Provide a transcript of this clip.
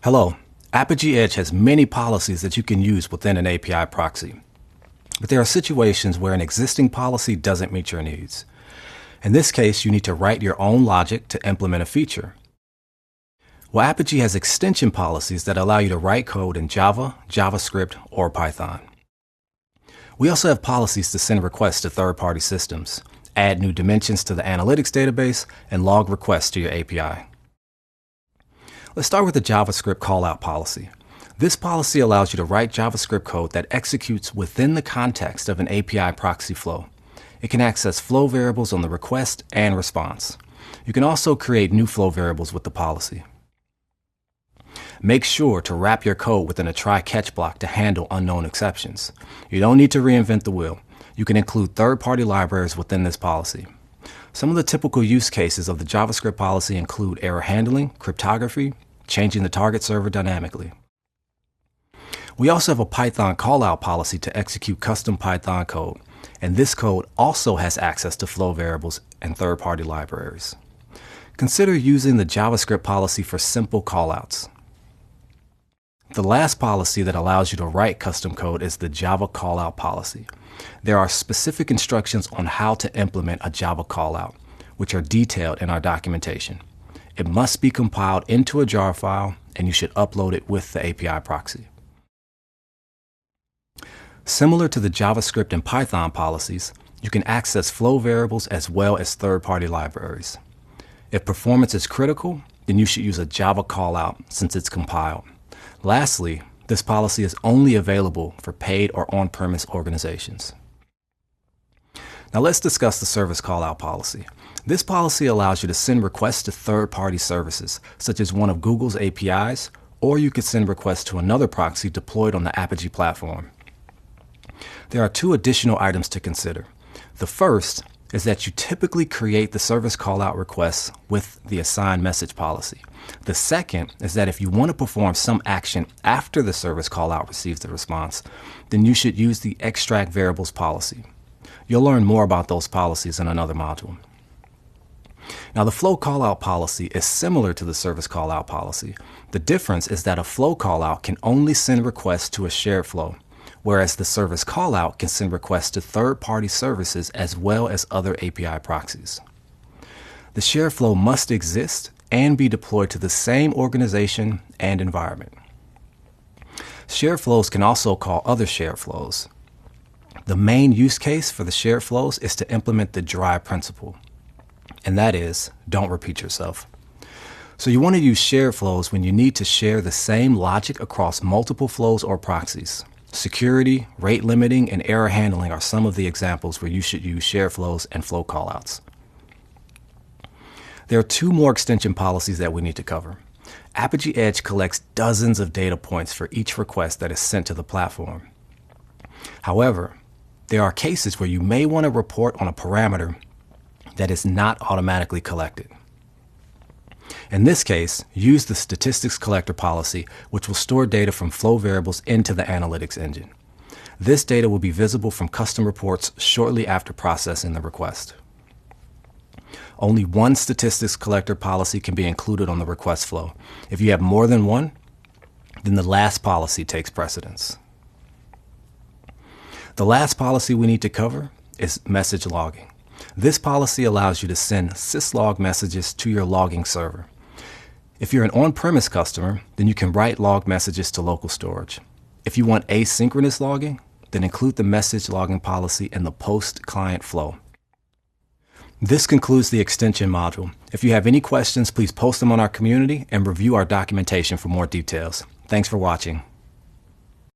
Hello. Apigee Edge has many policies that you can use within an API proxy. But there are situations where an existing policy doesn't meet your needs. In this case, you need to write your own logic to implement a feature. Well, Apigee has extension policies that allow you to write code in Java, JavaScript, or Python. We also have policies to send requests to third-party systems, add new dimensions to the analytics database, and log requests to your API. Let's start with the JavaScript callout policy. This policy allows you to write JavaScript code that executes within the context of an API proxy flow. It can access flow variables on the request and response. You can also create new flow variables with the policy. Make sure to wrap your code within a try-catch block to handle unknown exceptions. You don't need to reinvent the wheel. You can include third-party libraries within this policy. Some of the typical use cases of the JavaScript policy include error handling, cryptography, changing the target server dynamically. We also have a Python callout policy to execute custom Python code, and this code also has access to flow variables and third-party libraries. Consider using the JavaScript policy for simple callouts. The last policy that allows you to write custom code is the Java callout policy. There are specific instructions on how to implement a Java callout, which are detailed in our documentation. It must be compiled into a jar file, and you should upload it with the API proxy. Similar to the JavaScript and Python policies, you can access flow variables as well as third-party libraries. If performance is critical, then you should use a Java callout since it's compiled. Lastly, this policy is only available for paid or on-premise organizations. Now let's discuss the service callout policy. This policy allows you to send requests to third-party services, such as one of Google's APIs, or you could send requests to another proxy deployed on the Apigee platform. There are two additional items to consider. The first is that you typically create the service callout requests with the assign message policy. The second is that if you want to perform some action after the service callout receives the response, then you should use the extract variables policy. You'll learn more about those policies in another module. Now, the flow callout policy is similar to the service callout policy. The difference is that a flow callout can only send requests to a shared flow, whereas the service callout can send requests to third-party services as well as other API proxies. The shared flow must exist and be deployed to the same organization and environment. Shared flows can also call other shared flows. The main use case for the shared flows is to implement the DRY principle, and that is, don't repeat yourself. So you want to use shared flows when you need to share the same logic across multiple flows or proxies. Security, rate limiting, and error handling are some of the examples where you should use shared flows and flow callouts. There are two more extension policies that we need to cover. Apigee Edge collects dozens of data points for each request that is sent to the platform. However, there are cases where you may want to report on a parameter that is not automatically collected. In this case, use the statistics collector policy, which will store data from flow variables into the analytics engine. This data will be visible from custom reports shortly after processing the request. Only one statistics collector policy can be included on the request flow. If you have more than one, then the last policy takes precedence. The last policy we need to cover is message logging. This policy allows you to send syslog messages to your logging server. If you're an on-premise customer, then you can write log messages to local storage. If you want asynchronous logging, then include the message logging policy in the post-client flow. This concludes the extension module. If you have any questions, please post them on our community and review our documentation for more details. Thanks for watching.